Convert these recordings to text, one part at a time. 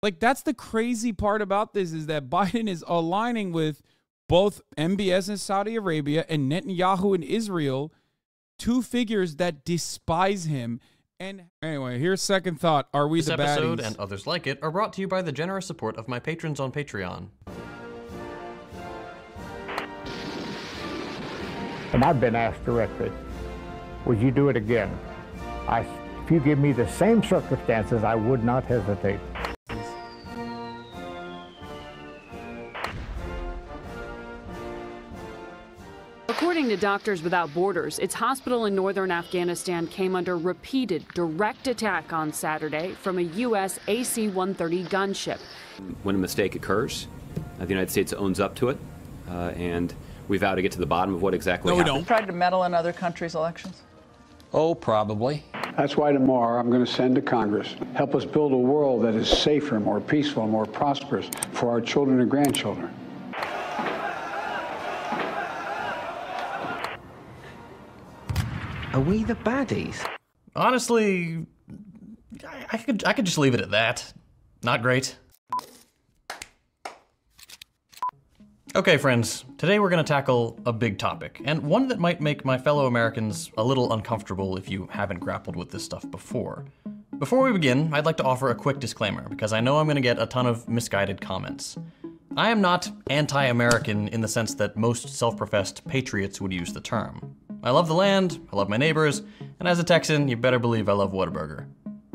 Like, that's the crazy part about this, is that Biden is aligning with both MBS in Saudi Arabia and Netanyahu in Israel, two figures that despise him. And anyway, here's second thought. Are we the baddies? This episode and others like it are brought to you by the generous support of my patrons on Patreon. And I've been asked directly, would you do it again? If you give me the same circumstances, I would not hesitate. According to Doctors Without Borders, its hospital in northern Afghanistan came under repeated direct attack on Saturday from a U.S. AC-130 gunship. When a mistake occurs, the United States owns up to it, and we vow to get to the bottom of what exactly happened. No, we don't. Tried to meddle in other countries' elections? Oh, probably. That's why tomorrow I'm going to send to Congress, help us build a world that is safer, more peaceful, more prosperous for our children and grandchildren. Are we the baddies? Honestly, I could just leave it at that. Not great. Okay, friends, today we're going to tackle a big topic, and one that might make my fellow Americans a little uncomfortable if you haven't grappled with this stuff before. Before we begin, I'd like to offer a quick disclaimer, because I know I'm going to get a ton of misguided comments. I am not anti-American in the sense that most self-professed patriots would use the term. I love the land, I love my neighbors, and as a Texan, you better believe I love Whataburger.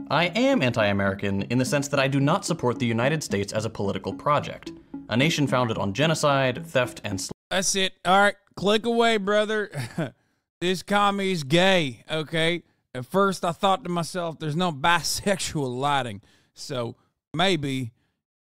I am anti-American in the sense that I do not support the United States as a political project, a nation founded on genocide, theft, and slavery. That's it. All right, click away, brother. This commie's gay, okay? At first, I thought to myself, there's no bisexual lighting. So maybe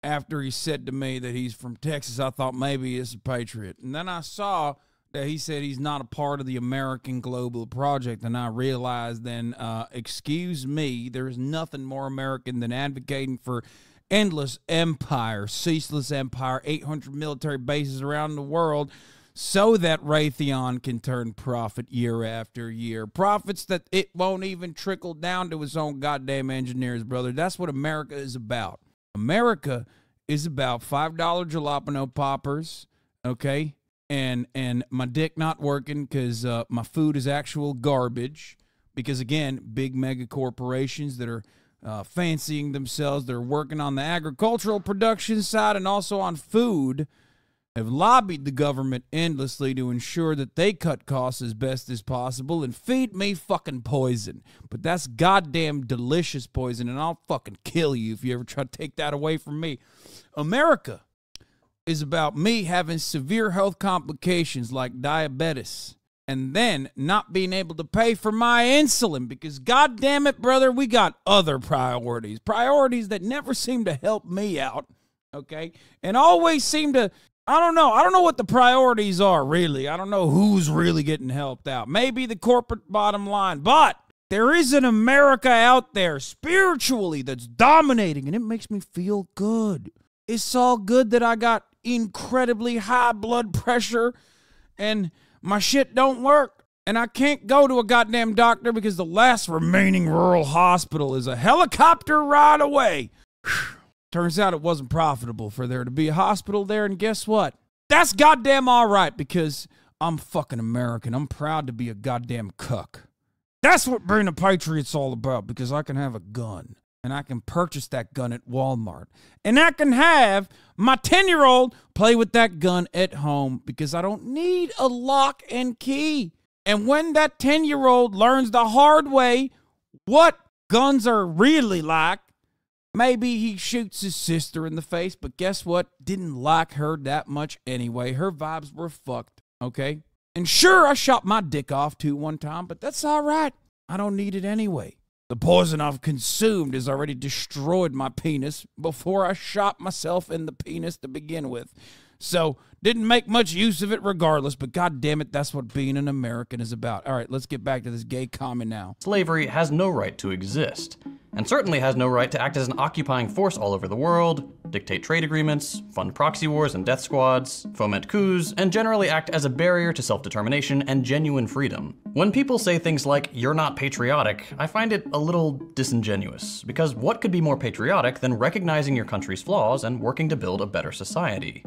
after he said to me that he's from Texas, I thought maybe he's a patriot. And then I saw that he said he's not a part of the American Global Project, and I realized then, excuse me, there is nothing more American than advocating for endless empire, ceaseless empire, 800 military bases around the world, so that Raytheon can turn profit year after year. Profits that it won't even trickle down to its own goddamn engineers, brother. That's what America is about. America is about $5 jalapeno poppers, okay? And my dick not working because my food is actual garbage. Because, again, big mega corporations that are fancying themselves, they're working on the agricultural production side and also on food, have lobbied the government endlessly to ensure that they cut costs as best as possible and feed me fucking poison. But that's goddamn delicious poison, and I'll fucking kill you if you ever try to take that away from me. America is about me having severe health complications like diabetes and then not being able to pay for my insulin because, God damn it, brother, we got other priorities. Priorities that never seem to help me out, okay? And always seem to, I don't know what the priorities are, really. I don't know who's really getting helped out. Maybe the corporate bottom line, but there is an America out there spiritually that's dominating, and it makes me feel good. It's all good that I got incredibly high blood pressure and my shit don't work. And I can't go to a goddamn doctor because the last remaining rural hospital is a helicopter ride away. Turns out it wasn't profitable for there to be a hospital there, and guess what? That's goddamn all right because I'm fucking American. I'm proud to be a goddamn cuck. That's what being a patriot's all about, because I can have a gun. And I can purchase that gun at Walmart. And I can have my 10-year-old play with that gun at home because I don't need a lock and key. And when that 10-year-old learns the hard way what guns are really like, maybe he shoots his sister in the face. But guess what? Didn't like her that much anyway. Her vibes were fucked, okay? And sure, I shot my dick off too one time, but that's all right. I don't need it anyway. The poison I've consumed has already destroyed my penis before I shot myself in the penis to begin with. So didn't make much use of it regardless, but god damn it, that's what being an American is about. All right, let's get back to this gay commie now. Slavery has no right to exist, and certainly has no right to act as an occupying force all over the world, dictate trade agreements, fund proxy wars and death squads, foment coups, and generally act as a barrier to self-determination and genuine freedom. When people say things like, "You're not patriotic," I find it a little disingenuous, because what could be more patriotic than recognizing your country's flaws and working to build a better society?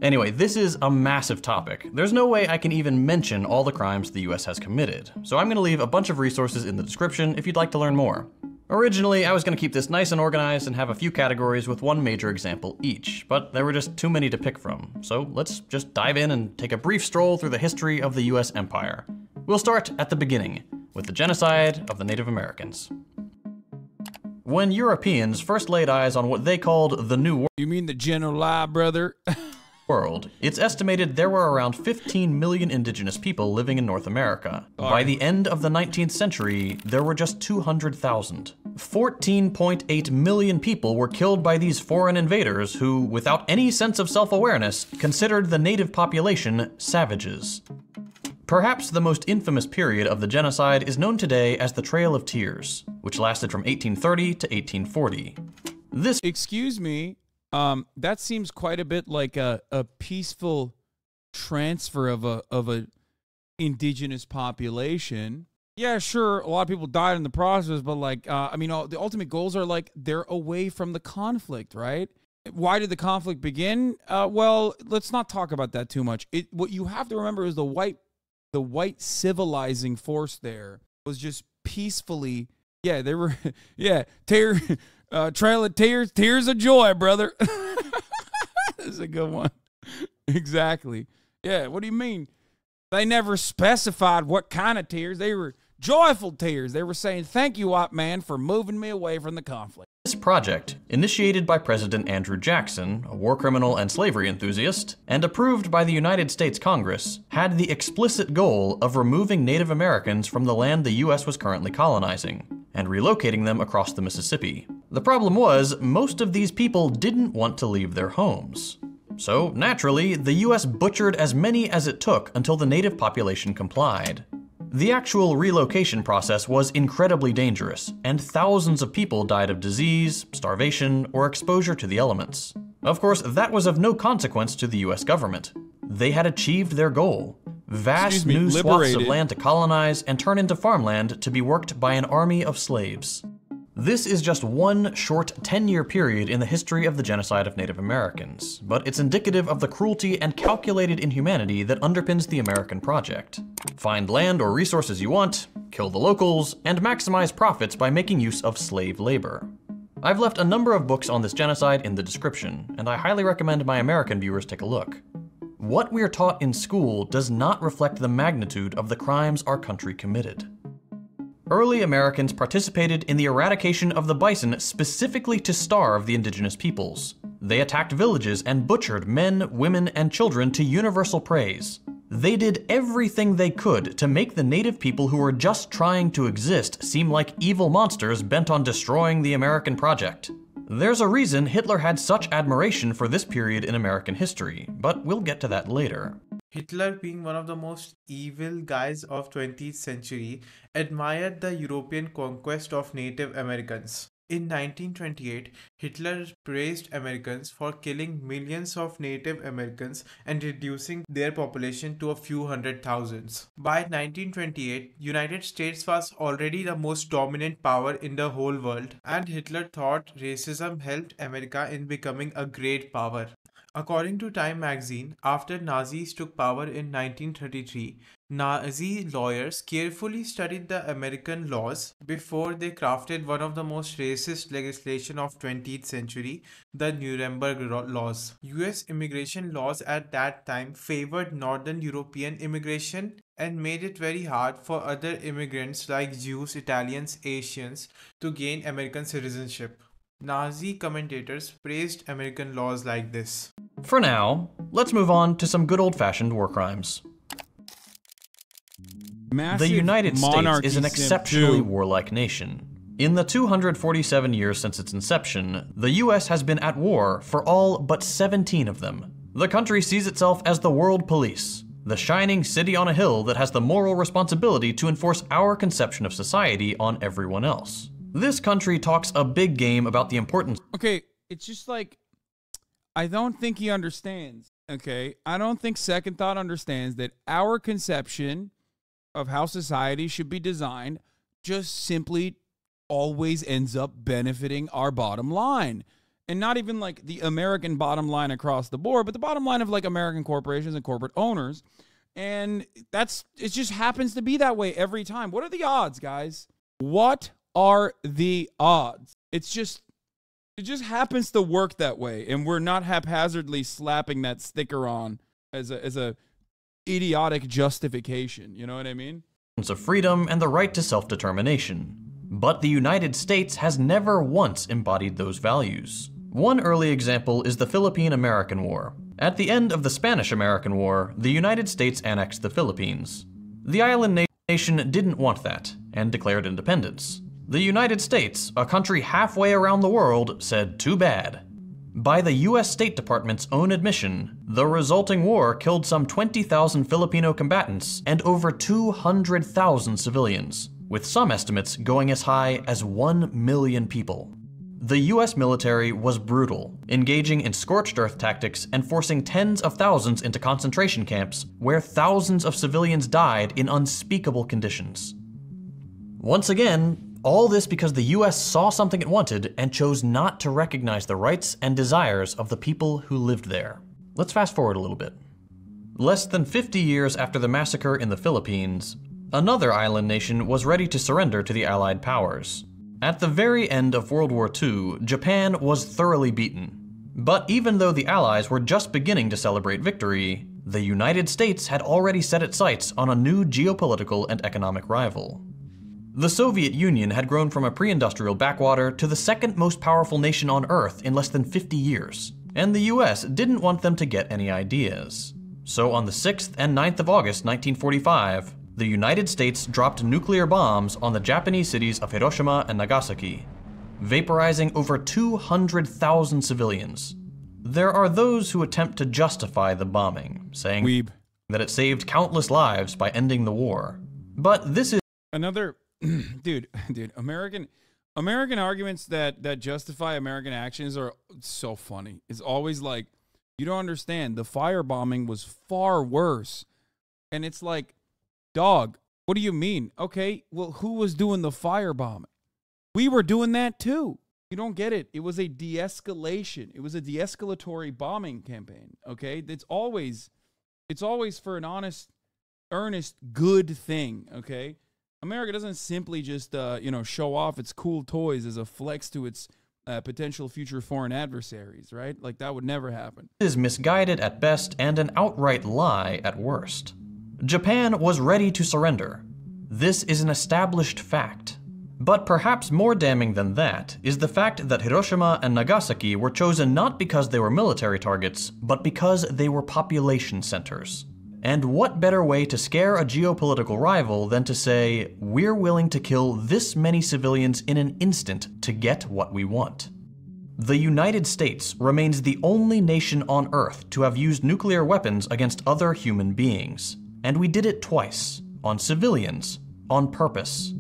Anyway, this is a massive topic. There's no way I can even mention all the crimes the US has committed, so I'm gonna leave a bunch of resources in the description if you'd like to learn more. Originally, I was gonna keep this nice and organized and have a few categories with one major example each, but there were just too many to pick from, so let's just dive in and take a brief stroll through the history of the US empire. We'll start at the beginning, with the genocide of the Native Americans. When Europeans first laid eyes on what they called the New You mean the general lie, brother? World, it's estimated there were around 15 million indigenous people living in North America. By the end of the 19th century, there were just 200,000. 14.8 million people were killed by these foreign invaders who, without any sense of self-awareness, considered the native population savages. Perhaps the most infamous period of the genocide is known today as the Trail of Tears, which lasted from 1830 to 1840. This Excuse me, that seems quite a bit like a peaceful transfer of a indigenous population. Yeah, sure, a lot of people died in the process, but like, I mean, the ultimate goals are like they're away from the conflict, right? Why did the conflict begin? Well, let's not talk about that too much. What you have to remember is the white civilizing force there was just peacefully. Yeah, they were. Yeah, Trail of Tears, tears of joy, brother. That's a good one. Exactly. Yeah, what do you mean? They never specified what kind of tears. They were joyful tears. They were saying, "Thank you, white man, for moving me away from the conflict." This project, initiated by President Andrew Jackson, a war criminal and slavery enthusiast, and approved by the United States Congress, had the explicit goal of removing Native Americans from the land the US was currently colonizing, and relocating them across the Mississippi. The problem was, most of these people didn't want to leave their homes. So, naturally, the US butchered as many as it took until the native population complied. The actual relocation process was incredibly dangerous, and thousands of people died of disease, starvation, or exposure to the elements. Of course, that was of no consequence to the US government. They had achieved their goal: vast new swaths of land to colonize and turn into farmland to be worked by an army of slaves. This is just one short 10-year period in the history of the genocide of Native Americans, but it's indicative of the cruelty and calculated inhumanity that underpins the American project. Find land or resources you want, kill the locals, and maximize profits by making use of slave labor. I've left a number of books on this genocide in the description, and I highly recommend my American viewers take a look. What we're taught in school does not reflect the magnitude of the crimes our country committed. Early Americans participated in the eradication of the bison specifically to starve the indigenous peoples. They attacked villages and butchered men, women, and children to universal praise. They did everything they could to make the native people who were just trying to exist seem like evil monsters bent on destroying the American project. There's a reason Hitler had such admiration for this period in American history, but we'll get to that later. Hitler, being one of the most evil guys of 20th century, admired the European conquest of Native Americans. In 1928, Hitler praised Americans for killing millions of Native Americans and reducing their population to a few hundred thousands. By 1928, United States was already the most dominant power in the whole world, and Hitler thought racism helped America in becoming a great power. According to Time magazine, after Nazis took power in 1933, Nazi lawyers carefully studied the American laws before they crafted one of the most racist legislation of 20th century, the Nuremberg laws. US immigration laws at that time favored Northern European immigration and made it very hard for other immigrants like Jews, Italians, Asians to gain American citizenship. Nazi commentators praised American laws like this. For now, let's move on to some good old-fashioned war crimes. The United States is an exceptionally warlike nation. In the 247 years since its inception, the US has been at war for all but 17 of them. The country sees itself as the world police, the shining city on a hill that has the moral responsibility to enforce our conception of society on everyone else. This country talks a big game about the importance. Okay, it's just like, I don't think he understands, okay? I don't think Second Thought understands that our conception of how society should be designed just simply always ends up benefiting our bottom line. And not even like the American bottom line across the board, but the bottom line of like American corporations and corporate owners. And it just happens to be that way every time. What are the odds, guys? What are the odds? It just happens to work that way. And we're not haphazardly slapping that sticker on as a idiotic justification. You know what I mean? Of freedom and the right to self-determination. But the United States has never once embodied those values. One early example is the Philippine-American War. At the end of the Spanish-American War, the United States annexed the Philippines. The island nation didn't want that, and declared independence. The United States, a country halfway around the world, said too bad. By the US State Department's own admission, the resulting war killed some 20,000 Filipino combatants and over 200,000 civilians, with some estimates going as high as 1 million people. The US military was brutal, engaging in scorched earth tactics and forcing tens of thousands into concentration camps where thousands of civilians died in unspeakable conditions. Once again, all this because the US saw something it wanted and chose not to recognize the rights and desires of the people who lived there. Let's fast forward a little bit. Less than 50 years after the massacre in the Philippines, another island nation was ready to surrender to the Allied powers. At the very end of World War II, Japan was thoroughly beaten. But even though the Allies were just beginning to celebrate victory, the United States had already set its sights on a new geopolitical and economic rival. The Soviet Union had grown from a pre-industrial backwater to the second most powerful nation on Earth in less than 50 years, and the US didn't want them to get any ideas. So on the 6th and 9th of August 1945, the United States dropped nuclear bombs on the Japanese cities of Hiroshima and Nagasaki, vaporizing over 200,000 civilians. There are those who attempt to justify the bombing, saying that it saved countless lives by ending the war. But this is another dude, American arguments that justify American actions are so funny. It's always like, you don't understand, the firebombing was far worse. And it's like, dog, what do you mean? Okay, well, who was doing the firebombing? We were doing that too. You don't get it. It was a de-escalation. It was a de-escalatory bombing campaign, okay? It's always for an honest, earnest, good thing, okay? America doesn't simply just, show off its cool toys as a flex to its potential future foreign adversaries, right? Like, that would never happen. Is misguided at best and an outright lie at worst. Japan was ready to surrender. This is an established fact. But perhaps more damning than that is the fact that Hiroshima and Nagasaki were chosen not because they were military targets, but because they were population centers. And what better way to scare a geopolitical rival than to say, we're willing to kill this many civilians in an instant to get what we want? The United States remains the only nation on Earth to have used nuclear weapons against other human beings. And we did it twice, on civilians, on purpose.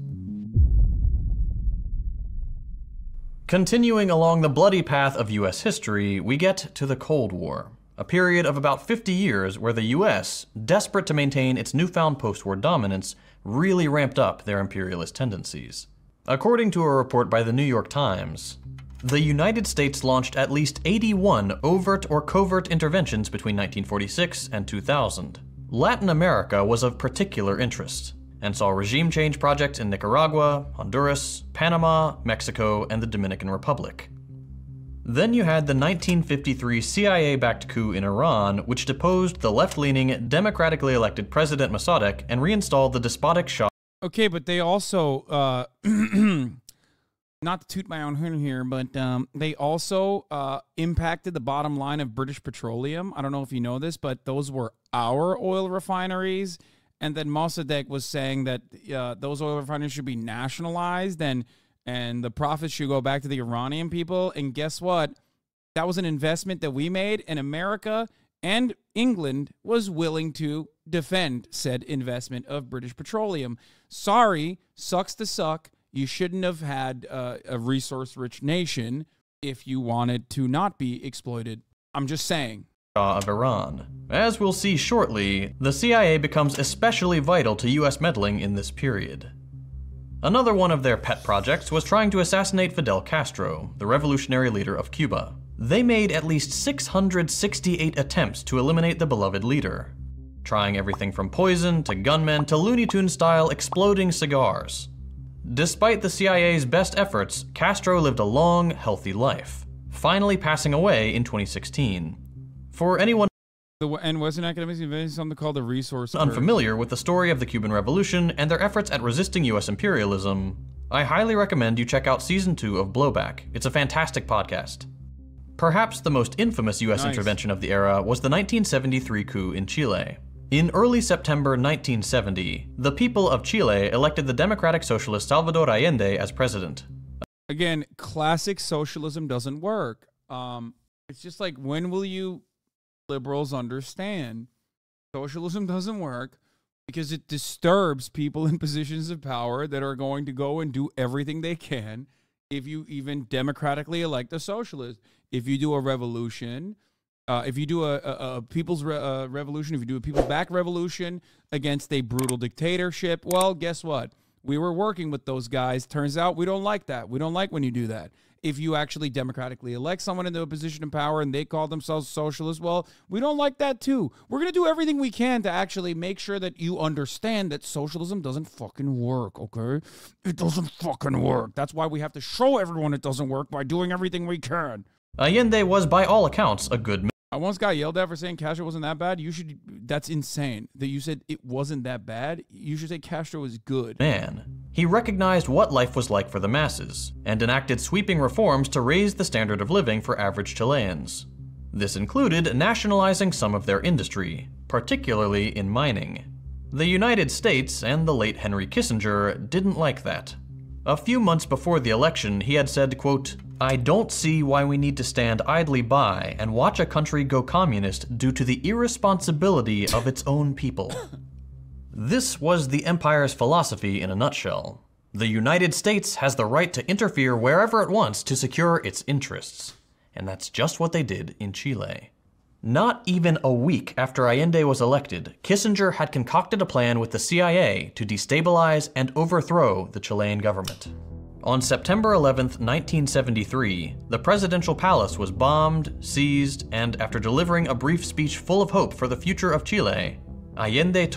Continuing along the bloody path of US history, we get to the Cold War, a period of about 50 years where the US, desperate to maintain its newfound post-war dominance, really ramped up their imperialist tendencies. According to a report by the New York Times, the United States launched at least 81 overt or covert interventions between 1946 and 2000. Latin America was of particular interest, and saw regime change projects in Nicaragua, Honduras, Panama, Mexico, and the Dominican Republic. Then you had the 1953 CIA-backed coup in Iran, which deposed the left-leaning, democratically elected President Mossadegh and reinstalled the despotic Shah. Okay, but they also, not to toot my own horn here, but they also impacted the bottom line of British Petroleum. I don't know if you know this, but those were our oil refineries. And then Mossadegh was saying that those oil refineries should be nationalized and the profits should go back to the Iranian people. And guess what? That was an investment that we made, and America and England was willing to defend said investment of British Petroleum. Sorry, sucks to suck. You shouldn't have had a resource-rich nation if you wanted to not be exploited. I'm just saying. Of Iran. As we'll see shortly, the CIA becomes especially vital to US meddling in this period. Another one of their pet projects was trying to assassinate Fidel Castro, the revolutionary leader of Cuba. They made at least 668 attempts to eliminate the beloved leader, trying everything from poison to gunmen to Looney Tunes-style exploding cigars. Despite the CIA's best efforts, Castro lived a long, healthy life, finally passing away in 2016. For anyone and Western academics invented something called the resource unfamiliar with the story of the Cuban Revolution and their efforts at resisting US imperialism, I highly recommend you check out Season 2 of Blowback. It's a fantastic podcast. Perhaps the most infamous US intervention of the era was the 1973 coup in Chile. In early September 1970, the people of Chile elected the democratic socialist Salvador Allende as president. Again, classic socialism doesn't work. It's just like, when will you liberals understand socialism doesn't work? Because it disturbs people in positions of power that are going to go and do everything they can if you even democratically elect a socialist. If you do a revolution, if you do a people's revolution, if you do a people's-backed revolution against a brutal dictatorship, well, guess what? We were working with those guys. Turns out we don't like that. We don't like when you do that. If you actually democratically elect someone into a position of power and they call themselves socialists, well, we don't like that too. We're going to do everything we can to actually make sure that you understand that socialism doesn't fucking work, okay? It doesn't fucking work. That's why we have to show everyone it doesn't work by doing everything we can. Allende was, by all accounts, a good man. I once got yelled at for saying Castro wasn't that bad. That's insane that you said it wasn't that bad. You should say Castro was good. He recognized what life was like for the masses and enacted sweeping reforms to raise the standard of living for average Chileans. This included nationalizing some of their industry, particularly in mining. The United States and the late Henry Kissinger didn't like that. A few months before the election, he had said, quote, "I don't see why we need to stand idly by and watch a country go communist due to the irresponsibility of its own people." This was the empire's philosophy in a nutshell. The United States has the right to interfere wherever it wants to secure its interests. And that's just what they did in Chile. Not even a week after Allende was elected, Kissinger had concocted a plan with the CIA to destabilize and overthrow the Chilean government. On September 11th, 1973, the presidential palace was bombed, seized, and after delivering a brief speech full of hope for the future of Chile, Allende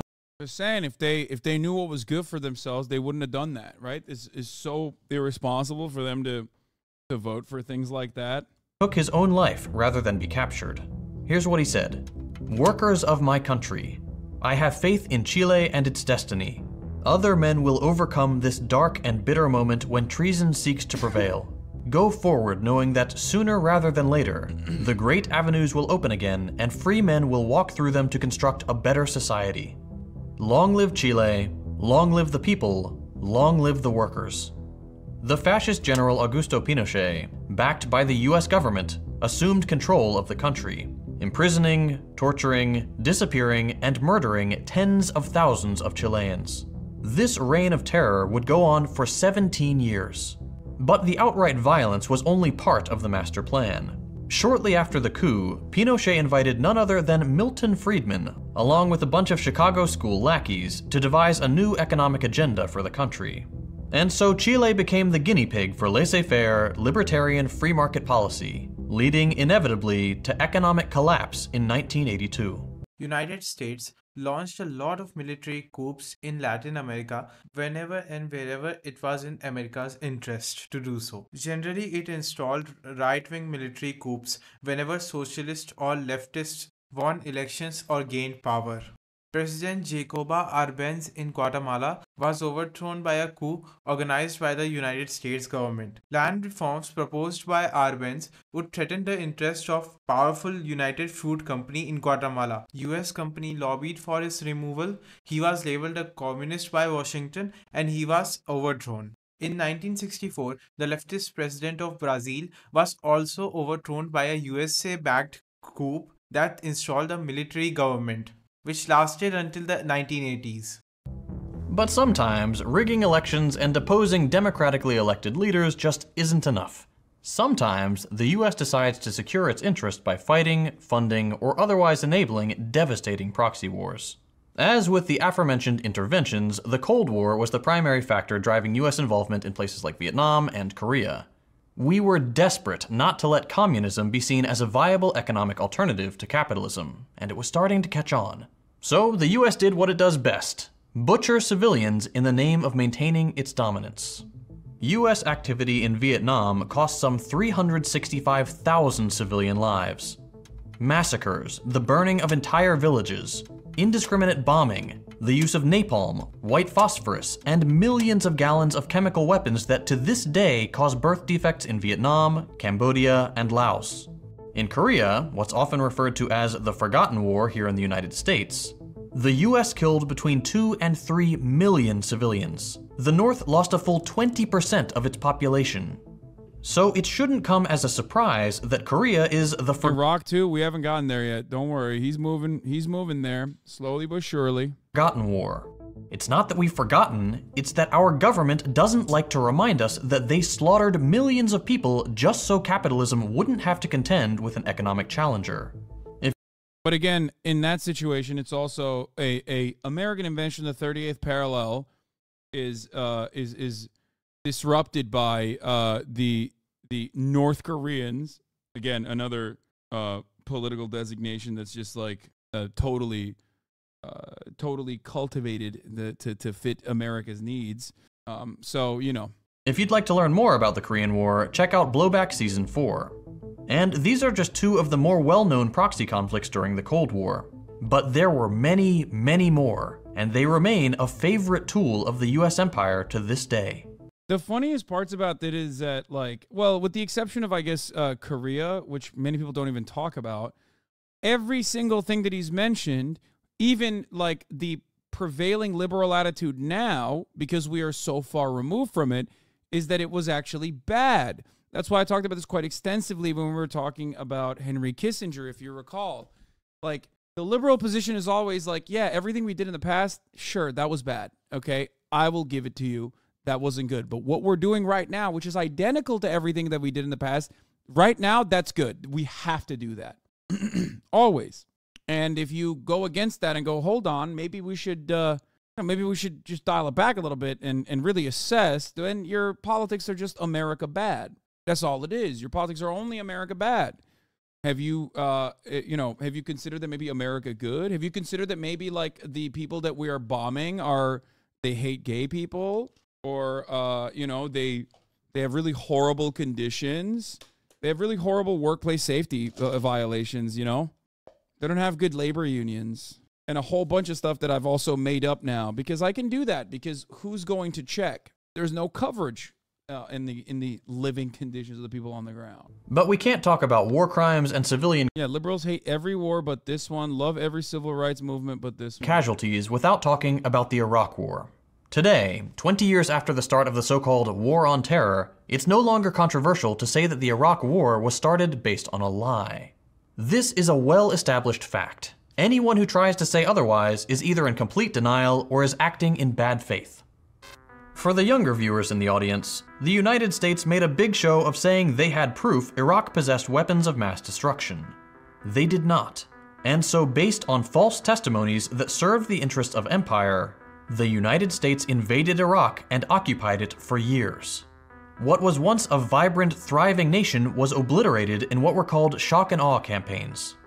Just saying, if they knew what was good for themselves, they wouldn't have done that, right? It's so irresponsible for them to vote for things like that. Took his own life rather than be captured. Here's what he said: "Workers of my country, I have faith in Chile and its destiny. Other men will overcome this dark and bitter moment when treason seeks to prevail. Go forward knowing that sooner rather than later, the great avenues will open again and free men will walk through them to construct a better society. Long live Chile, long live the people, long live the workers." The fascist general Augusto Pinochet, backed by the US government, assumed control of the country, imprisoning, torturing, disappearing, and murdering tens of thousands of Chileans. This reign of terror would go on for 17 years. But the outright violence was only part of the master plan. Shortly after the coup, Pinochet invited none other than Milton Friedman, along with a bunch of Chicago school lackeys, to devise a new economic agenda for the country. And so Chile became the guinea pig for laissez-faire, libertarian free market policy, leading inevitably to economic collapse in 1982. United States launched a lot of military coups in Latin America whenever and wherever it was in America's interest to do so. Generally, it installed right-wing military coups whenever socialists or leftists won elections or gained power. President Jacobo Arbenz in Guatemala was overthrown by a coup organized by the United States government. Land reforms proposed by Arbenz would threaten the interest of powerful United Fruit Company in Guatemala. US company lobbied for his removal. He was labeled a communist by Washington and he was overthrown. In 1964, the leftist president of Brazil was also overthrown by a USA-backed coup that installed a military government, which lasted until the 1980s. But sometimes, rigging elections and deposing democratically elected leaders just isn't enough. Sometimes, the US decides to secure its interest by fighting, funding, or otherwise enabling devastating proxy wars. As with the aforementioned interventions, the Cold War was the primary factor driving US involvement in places like Vietnam and Korea. We were desperate not to let communism be seen as a viable economic alternative to capitalism, and it was starting to catch on. So the US did what it does best: butcher civilians in the name of maintaining its dominance. US activity in Vietnam cost some 365,000 civilian lives. Massacres, the burning of entire villages, indiscriminate bombing, the use of napalm, white phosphorus, and millions of gallons of chemical weapons that to this day cause birth defects in Vietnam, Cambodia, and Laos. In Korea, what's often referred to as the Forgotten War here in the United States, the US killed between 2 and 3 million civilians. The North lost a full 20% of its population. So it shouldn't come as a surprise that Korea is the Iraq too, we haven't gotten there yet. Don't worry, he's moving there, slowly but surely. Forgotten War. It's not that we've forgotten, it's that our government doesn't like to remind us that they slaughtered millions of people just so capitalism wouldn't have to contend with an economic challenger. But again, in that situation, it's also a American invention. The 38th parallel is disrupted by the North Koreans. Again, another political designation that's just like totally cultivated to fit America's needs. So, you know. If you'd like to learn more about the Korean War, check out Blowback Season 4. And these are just two of the more well-known proxy conflicts during the Cold War. But there were many, many more, and they remain a favorite tool of the US empire to this day. The funniest parts about that is that, like, well, with the exception of, I guess, Korea, which many people don't even talk about, every single thing that he's mentioned, even like the prevailing liberal attitude now, because we are so far removed from it, is that it was actually bad. That's why I talked about this quite extensively when we were talking about Henry Kissinger, if you recall. Like, the liberal position is always like, yeah, everything we did in the past, sure, that was bad. Okay, I will give it to you. That wasn't good. But what we're doing right now, which is identical to everything that we did in the past, right now, that's good. We have to do that. Always. And if you go against that and go, hold on, maybe we should just dial it back a little bit and really assess, then your politics are just America bad. That's all it is. Your politics are only America bad. Have you, have you considered that maybe America good? Have you considered that maybe like the people that we are bombing they hate gay people, or they have really horrible conditions. They have really horrible workplace safety violations. You know, they don't have good labor unions and a whole bunch of stuff that I've also made up now because I can do that. Because who's going to check? There's no coverage in the living conditions of the people on the ground. But we can't talk about war crimes and civilian liberals hate every war but this one, love every civil rights movement but this one. Casualties without talking about the Iraq War. Today, 20 years after the start of the so-called War on Terror, it's no longer controversial to say that the Iraq War was started based on a lie. This is a well-established fact. Anyone who tries to say otherwise is either in complete denial or is acting in bad faith. For the younger viewers in the audience, the United States made a big show of saying they had proof Iraq possessed weapons of mass destruction. They did not. And so based on false testimonies that served the interests of empire, the United States invaded Iraq and occupied it for years. What was once a vibrant, thriving nation was obliterated in what were called shock and awe campaigns.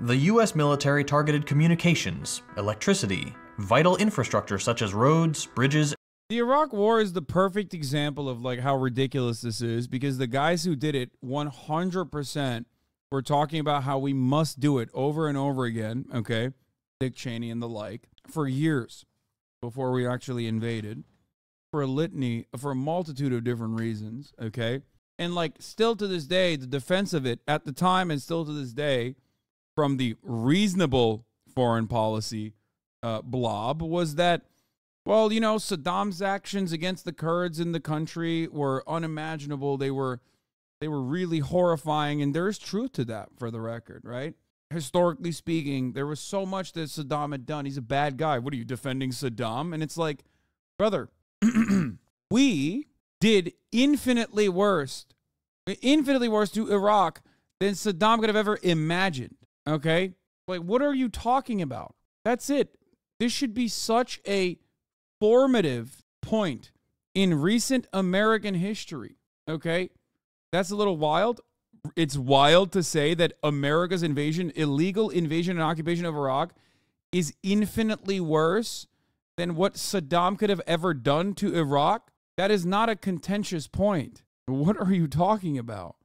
The US military targeted communications, electricity, vital infrastructure such as roads, bridges. The Iraq War is the perfect example of like how ridiculous this is, because the guys who did it 100% were talking about how we must do it over and over again, okay? Dick Cheney and the like, for years before we actually invaded, for a multitude of different reasons, okay? And like still to this day, the defense of it at the time and still to this day from the reasonable foreign policy blob was that, well, you know, Saddam's actions against the Kurds in the country were unimaginable. They were really horrifying, and there's truth to that, for the record, right? historically speaking, there was so much that Saddam had done. He's a bad guy. What are you, defending Saddam? And it's like, brother, we did infinitely worse to Iraq than Saddam could have ever imagined. Okay? Like, what are you talking about? That's it. This should be such a formative point in recent American history. Okay? That's a little wild. It's wild to say that America's illegal invasion and occupation of Iraq is infinitely worse than what Saddam could have ever done to Iraq. That is not a contentious point. What are you talking about?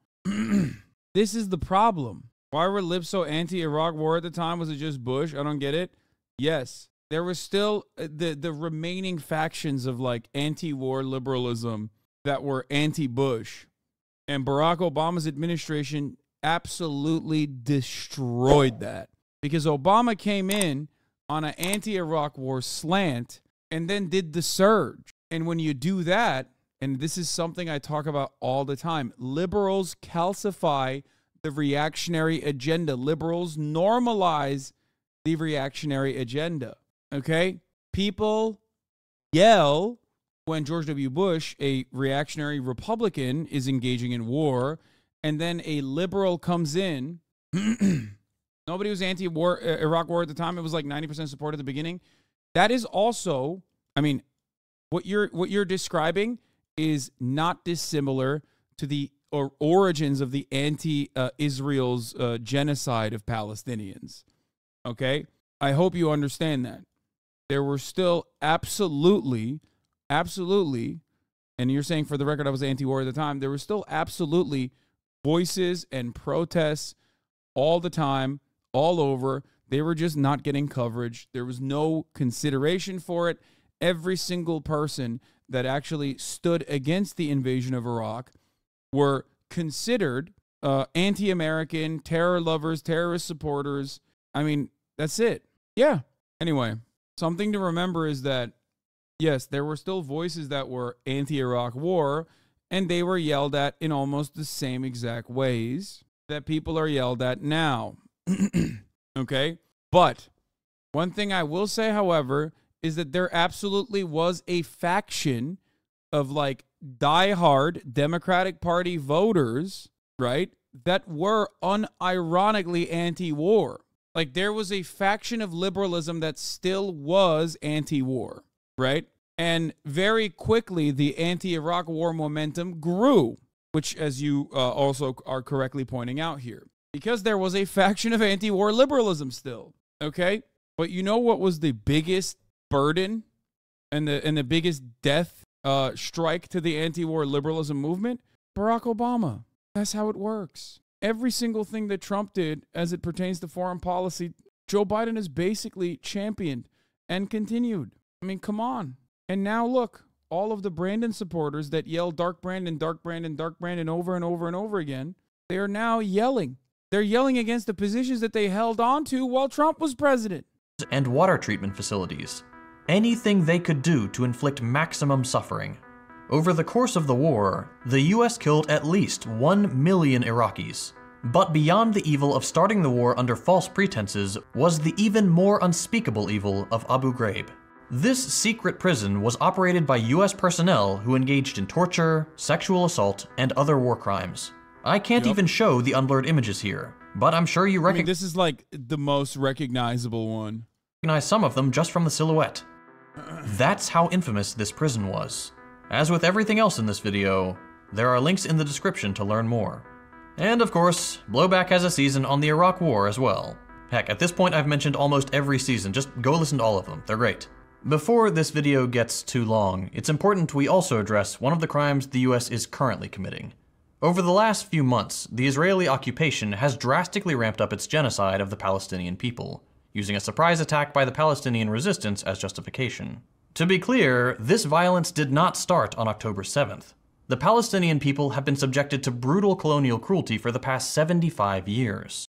This is the problem. Why were libs so anti-Iraq war at the time? Was it just Bush? I don't get it. Yes, there was still the remaining factions of like anti-war liberalism that were anti-Bush. And Barack Obama's administration absolutely destroyed that. Because Obama came in on an anti-Iraq war slant and then did the surge. And when you do that, and this is something I talk about all the time, liberals calcify the reactionary agenda. Liberals normalize the reactionary agenda. Okay? People yell when George W. Bush, a reactionary Republican, is engaging in war, and then a liberal comes in. Nobody was anti-war Iraq war at the time. It was like 90% support at the beginning. That is also, I mean, what you're describing is not dissimilar to the origins of the anti-Israel's genocide of Palestinians. Okay? I hope you understand that. There were still absolutely, and you're saying for the record I was anti-war at the time, there were still absolutely voices and protests all the time, all over. They were just not getting coverage. There was no consideration for it. Every single person that actually stood against the invasion of Iraq were considered anti-American, terror lovers, terrorist supporters. I mean, that's it. Yeah. Anyway, something to remember is that yes, there were still voices that were anti-Iraq war, and they were yelled at in almost the same exact ways that people are yelled at now. Okay? But one thing I will say, however, is that there absolutely was a faction of like diehard Democratic Party voters, right, that were unironically anti-war. Like there was a faction of liberalism that still was anti-war. Right? And very quickly, the anti-Iraq war momentum grew, which, as you also are correctly pointing out here, because there was a faction of anti-war liberalism still. Okay? But you know what was the biggest burden and the biggest death strike to the anti-war liberalism movement? Barack Obama. That's how it works. Every single thing that Trump did as it pertains to foreign policy, Joe Biden has basically championed and continued. I mean, come on. And now look, all of the Brandon supporters that yell Dark Brandon, Dark Brandon, Dark Brandon over and over and over again, they are now yelling. They're yelling against the positions that they held on to while Trump was president. And water treatment facilities. Anything they could do to inflict maximum suffering. Over the course of the war, the US killed at least 1 million Iraqis. But beyond the evil of starting the war under false pretenses was the even more unspeakable evil of Abu Ghraib. This secret prison was operated by US personnel who engaged in torture, sexual assault, and other war crimes. I can't even show the unblurred images here, but I'm sure you recognize. This is like the most recognizable one. Recognize some of them just from the silhouette. That's how infamous this prison was. As with everything else in this video, there are links in the description to learn more. And of course, Blowback has a season on the Iraq War as well. Heck, at this point I've mentioned almost every season, just go listen to all of them, they're great. Before this video gets too long, it's important we also address one of the crimes the US is currently committing. Over the last few months, the Israeli occupation has drastically ramped up its genocide of the Palestinian people, using a surprise attack by the Palestinian resistance as justification. To be clear, this violence did not start on October 7th. The Palestinian people have been subjected to brutal colonial cruelty for the past 75 years.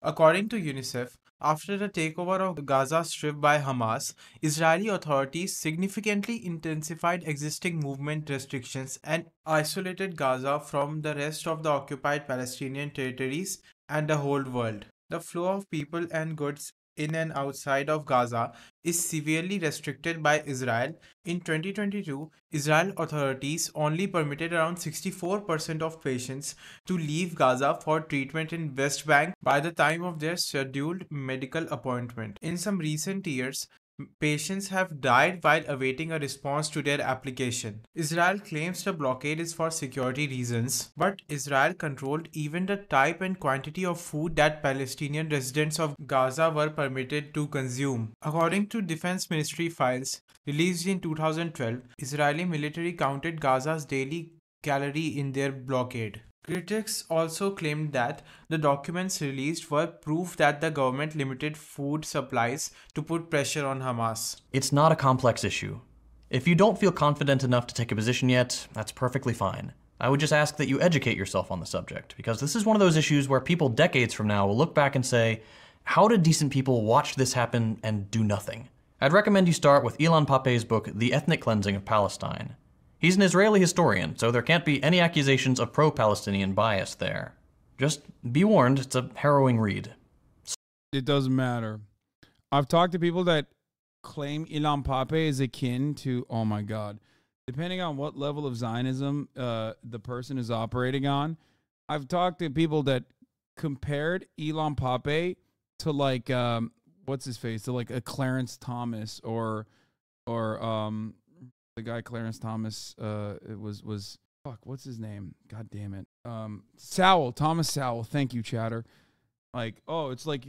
According to UNICEF, after the takeover of the Gaza Strip by Hamas, Israeli authorities significantly intensified existing movement restrictions and isolated Gaza from the rest of the occupied Palestinian territories and the whole world. The flow of people and goods in and outside of Gaza is severely restricted by Israel. In 2022, Israel authorities only permitted around 64% of patients to leave Gaza for treatment in West Bank by the time of their scheduled medical appointment. In some recent years, patients have died while awaiting a response to their application. Israel claims the blockade is for security reasons, but Israel controlled even the type and quantity of food that Palestinian residents of Gaza were permitted to consume. According to Defense Ministry files released in 2012, Israeli military counted Gaza's daily calorie in their blockade. Critics also claimed that the documents released were proof that the government limited food supplies to put pressure on Hamas. It's not a complex issue. If you don't feel confident enough to take a position yet, that's perfectly fine. I would just ask that you educate yourself on the subject, because this is one of those issues where people decades from now will look back and say, how did decent people watch this happen and do nothing? I'd recommend you start with Ilan Pappé's book, The Ethnic Cleansing of Palestine. He's an Israeli historian, so there can't be any accusations of pro-Palestinian bias there. Just be warned, it's a harrowing read. It doesn't matter. I've talked to people that claim Ilan Pappé is akin to, oh my God, depending on what level of Zionism the person is operating on. I've talked to people that compared Ilan Pappé to like, what's his face, to like a Clarence Thomas or the guy Clarence Thomas, it was fuck, what's his name? God damn it. Sowell, Thomas Sowell. Thank you, Chatter. Like, oh, it's like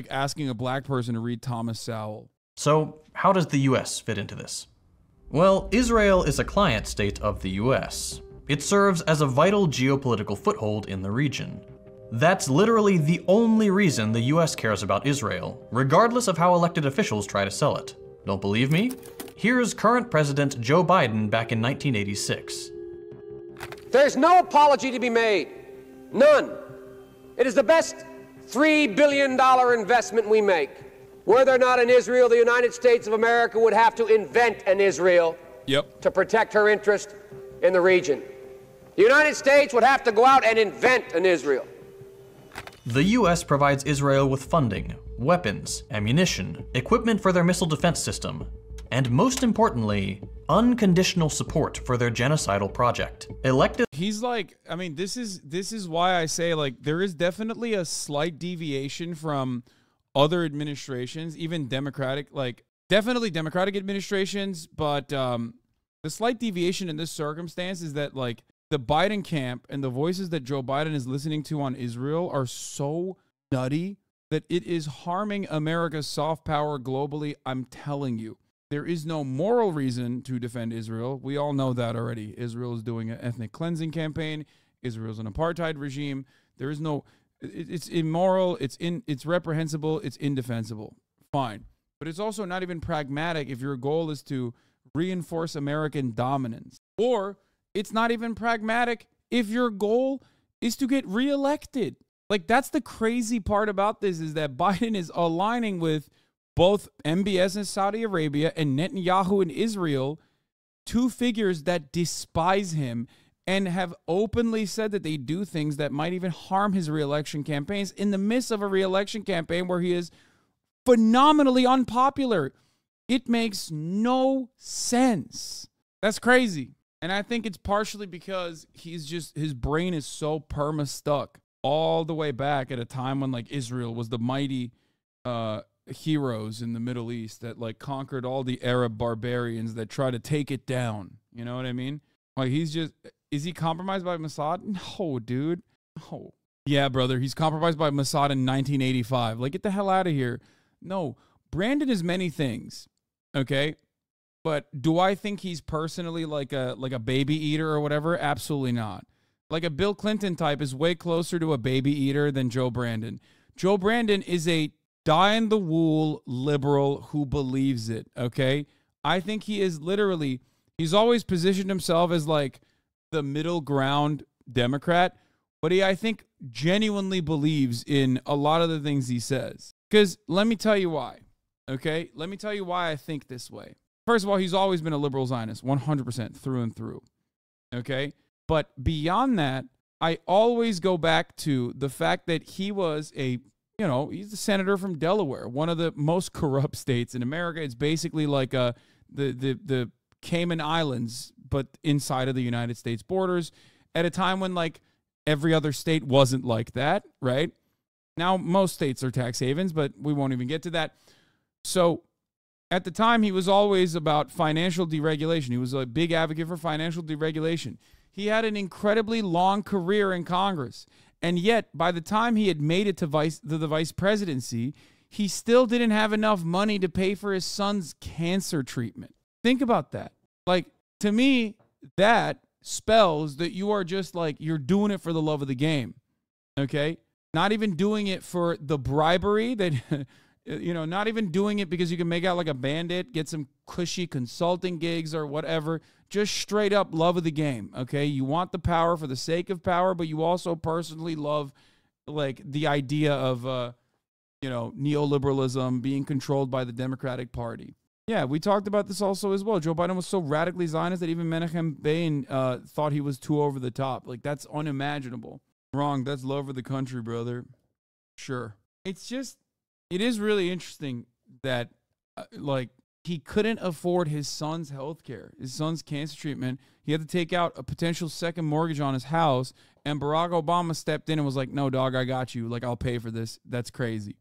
asking a black person to read Thomas Sowell. So, how does the US fit into this? Well, Israel is a client state of the US. It serves as a vital geopolitical foothold in the region. That's literally the only reason the US cares about Israel, regardless of how elected officials try to sell it. Don't believe me? Here's current President Joe Biden back in 1986. There's no apology to be made. None. It is the best $3 billion investment we make. Were there not an Israel, the United States of America would have to invent an Israel to protect her interest in the region. The United States would have to go out and invent an Israel. The US provides Israel with funding, weapons, ammunition, equipment for their missile defense system, and most importantly, unconditional support for their genocidal project. He's like, I mean, this is why I say, like, there is definitely a slight deviation from other administrations, even Democratic, like definitely Democratic administrations, but the slight deviation in this circumstance is that, like, the Biden camp and the voices that Joe Biden is listening to on Israel are so nutty that it is harming America's soft power globally. I'm telling you, there is no moral reason to defend Israel. We all know that already. Israel is doing an ethnic cleansing campaign. Israel's an apartheid regime. There is no, it's immoral. It's reprehensible. It's indefensible. Fine. But it's also not even pragmatic if your goal is to reinforce American dominance. Or it's not even pragmatic if your goal is to get reelected. Like, that's the crazy part about this, is that Biden is aligning with both MBS in Saudi Arabia and Netanyahu in Israel, two figures that despise him and have openly said that they do things that might even harm his reelection campaigns in the midst of a reelection campaign where he is phenomenally unpopular. It makes no sense. That's crazy. And I think it's partially because his brain is so perma-stuck all the way back at a time when, like, Israel was the mighty heroes in the Middle East that, like, conquered all the Arab barbarians that try to take it down. You know what I mean? Like, is he compromised by Mossad? No, dude. No. Yeah, brother, he's compromised by Mossad in 1985. Like, get the hell out of here. No, Brandon is many things, okay? But do I think he's personally like a baby eater or whatever? Absolutely not. Like, a Bill Clinton type is way closer to a baby eater than Joe Brandon. Joe Brandon is a die-in-the-wool liberal who believes it, okay? I think he is literally, he's always positioned himself as, like, the middle ground Democrat, but he, I think, genuinely believes in a lot of the things he says. Because let me tell you why, okay? Let me tell you why I think this way. First of all, he's always been a liberal Zionist, 100% through and through, okay? But beyond that, I always go back to the fact that he was a you know, he's the senator from Delaware, one of the most corrupt states in America. It's basically like the Cayman Islands, but inside of the United States borders, at a time when like every other state wasn't like that, right? Now most states are tax havens, but we won't even get to that. So at the time, he was always about financial deregulation. He was a big advocate for financial deregulation. He had an incredibly long career in Congress. And yet, by the time he had made it to the vice presidency, he still didn't have enough money to pay for his son's cancer treatment. Think about that. Like, to me, that spells that you are just like, you're doing it for the love of the game. Okay? Not even doing it for the bribery that, you know, not even doing it because you can make out like a bandit, get some cushy consulting gigs or whatever. Just straight up love of the game, okay? You want the power for the sake of power, but you also personally love, like, the idea of, you know, neoliberalism being controlled by the Democratic Party. Yeah, we talked about this also as well. Joe Biden was so radically Zionist that even Menachem Begin thought he was too over the top. Like, that's unimaginable. Wrong, that's love for the country, brother. Sure. It's just, it is really interesting that, like, he couldn't afford his son's health care, his son's cancer treatment. He had to take out a potential second mortgage on his house, and Barack Obama stepped in and was like, no, dog, I got you. Like, I'll pay for this. That's crazy.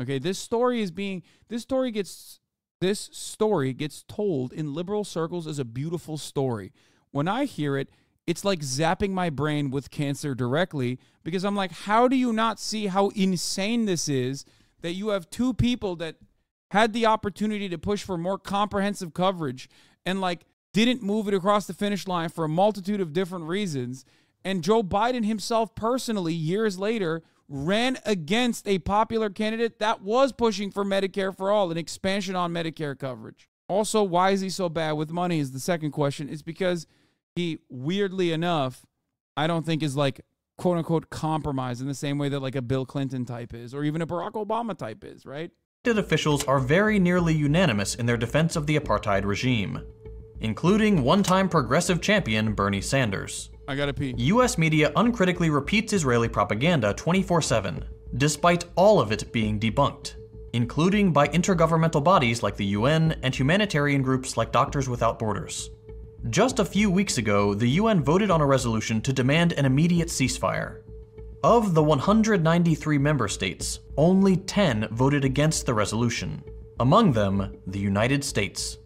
Okay, this story gets told in liberal circles as a beautiful story. When I hear it, it's like zapping my brain with cancer directly, because I'm like, how do you not see how insane this is that you have two people that had the opportunity to push for more comprehensive coverage and like didn't move it across the finish line for a multitude of different reasons. And Joe Biden himself personally, years later, ran against a popular candidate that was pushing for Medicare for all, an expansion on Medicare coverage. Also, why is he so bad with money is the second question. It's because he, weirdly enough, I don't think is like, quote unquote, compromised in the same way that like a Bill Clinton type is, or even a Barack Obama type is, right? Elected officials are very nearly unanimous in their defense of the apartheid regime, including one-time progressive champion Bernie Sanders. I gotta pee. US media uncritically repeats Israeli propaganda 24/7, despite all of it being debunked, including by intergovernmental bodies like the UN and humanitarian groups like Doctors Without Borders. Just a few weeks ago, the UN voted on a resolution to demand an immediate ceasefire. Of the 193 member states, only 10 voted against the resolution. Among them, the United States.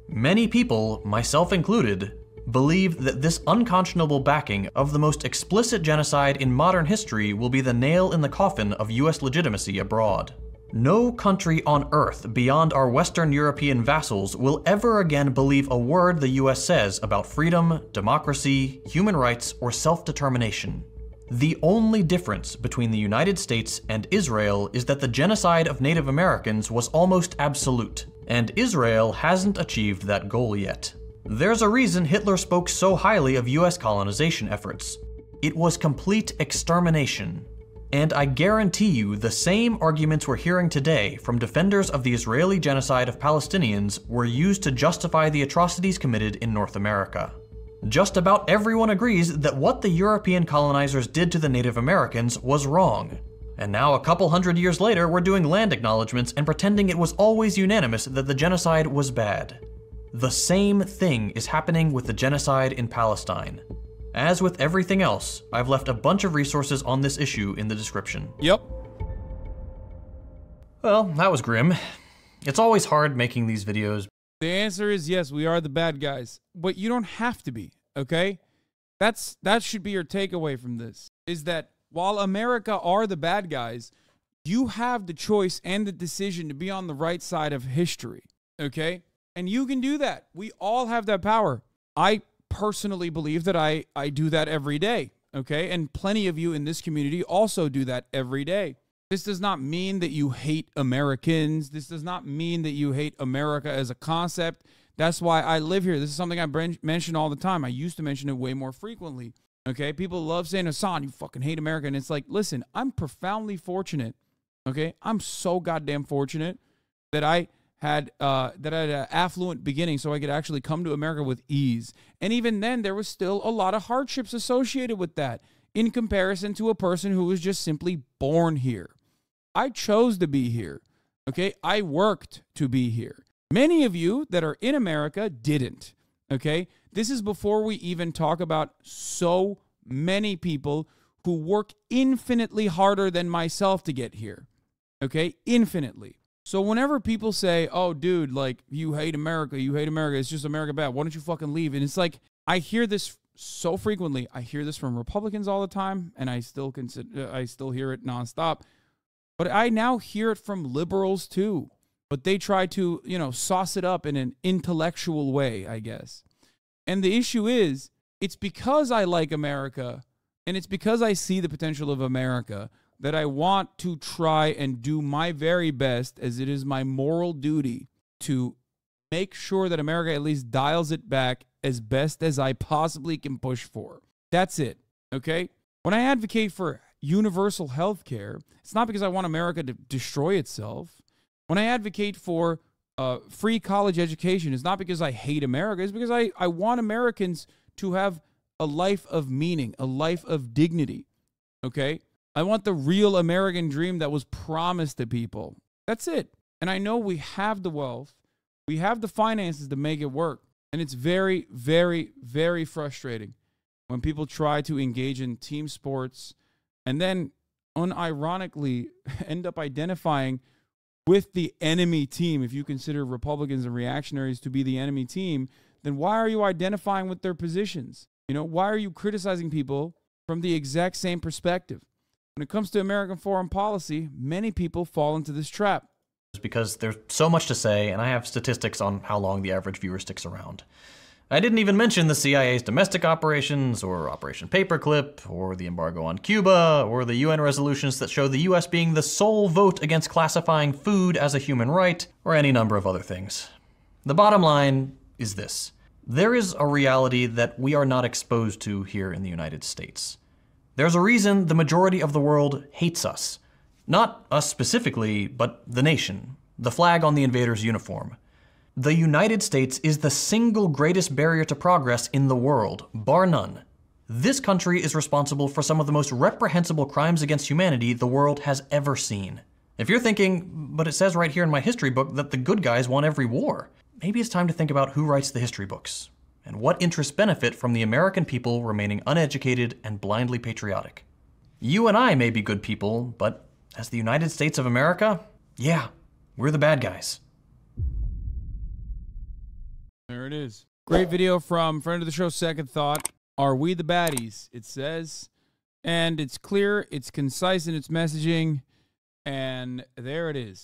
Many people, myself included, believe that this unconscionable backing of the most explicit genocide in modern history will be the nail in the coffin of US legitimacy abroad. No country on Earth beyond our Western European vassals will ever again believe a word the US says about freedom, democracy, human rights, or self-determination. The only difference between the United States and Israel is that the genocide of Native Americans was almost absolute, and Israel hasn't achieved that goal yet. There's a reason Hitler spoke so highly of US colonization efforts. It was complete extermination. And I guarantee you the same arguments we're hearing today from defenders of the Israeli genocide of Palestinians were used to justify the atrocities committed in North America. Just about everyone agrees that what the European colonizers did to the Native Americans was wrong. And now a couple hundred years later, we're doing land acknowledgements and pretending it was always unanimous that the genocide was bad. The same thing is happening with the genocide in Palestine. As with everything else, I've left a bunch of resources on this issue in the description. Yep. Well, that was grim. It's always hard making these videos. The answer is yes, we are the bad guys. But you don't have to be, okay? That should be your takeaway from this, is that while America are the bad guys, you have the choice and the decision to be on the right side of history, okay? And you can do that. We all have that power. I personally believe that I do that every day, okay? And plenty of you in this community also do that every day. This does not mean that you hate Americans. This does not mean that you hate America as a concept. That's why I live here. This is something I mention all the time. I used to mention it way more frequently, okay? People love saying, Hasan, you fucking hate America. And it's like, listen, I'm profoundly fortunate, okay? I'm so goddamn fortunate that I had an affluent beginning so I could actually come to America with ease. And even then, there was still a lot of hardships associated with that in comparison to a person who was just simply born here. I chose to be here. Okay? I worked to be here. Many of you that are in America didn't. Okay? This is before we even talk about so many people who work infinitely harder than myself to get here. Okay? Infinitely. So whenever people say, oh, dude, like, you hate America, it's just America bad, why don't you fucking leave? And it's like, I hear this so frequently. I hear this from Republicans all the time, and I still hear it nonstop. But I now hear it from liberals too. But they try to, sauce it up in an intellectual way, I guess. And the issue is, it's because I like America, and it's because I see the potential of America, that I want to try and do my very best, as it is my moral duty, to make sure that America at least dials it back as best as I possibly can push for. That's it, okay? When I advocate for universal health care, it's not because I want America to destroy itself. When I advocate for free college education, it's not because I hate America. It's because I want Americans to have a life of meaning, a life of dignity, okay? I want the real American dream that was promised to people. That's it. And I know we have the wealth. We have the finances to make it work. And it's very, very, very frustrating when people try to engage in team sports and then unironically end up identifying with the enemy team. If you consider Republicans and reactionaries to be the enemy team, then why are you identifying with their positions? Why are you criticizing people from the exact same perspective? When it comes to American foreign policy, many people fall into this trap. Because there's so much to say, and I have statistics on how long the average viewer sticks around. I didn't even mention the CIA's domestic operations, or Operation Paperclip, or the embargo on Cuba, or the UN resolutions that show the US being the sole vote against classifying food as a human right, or any number of other things. The bottom line is this. There is a reality that we are not exposed to here in the United States. There's a reason the majority of the world hates us. Not us specifically, but the nation, the flag on the invader's uniform. The United States is the single greatest barrier to progress in the world, bar none. This country is responsible for some of the most reprehensible crimes against humanity the world has ever seen. If you're thinking, but it says right here in my history book that the good guys won every war, maybe it's time to think about who writes the history books, and what interests benefit from the American people remaining uneducated and blindly patriotic. You and I may be good people, but as the United States of America, yeah, we're the bad guys. There it is. Great video from friend of the show, Second Thought. Are we the baddies? It says. And it's clear, it's concise in its messaging, and there it is.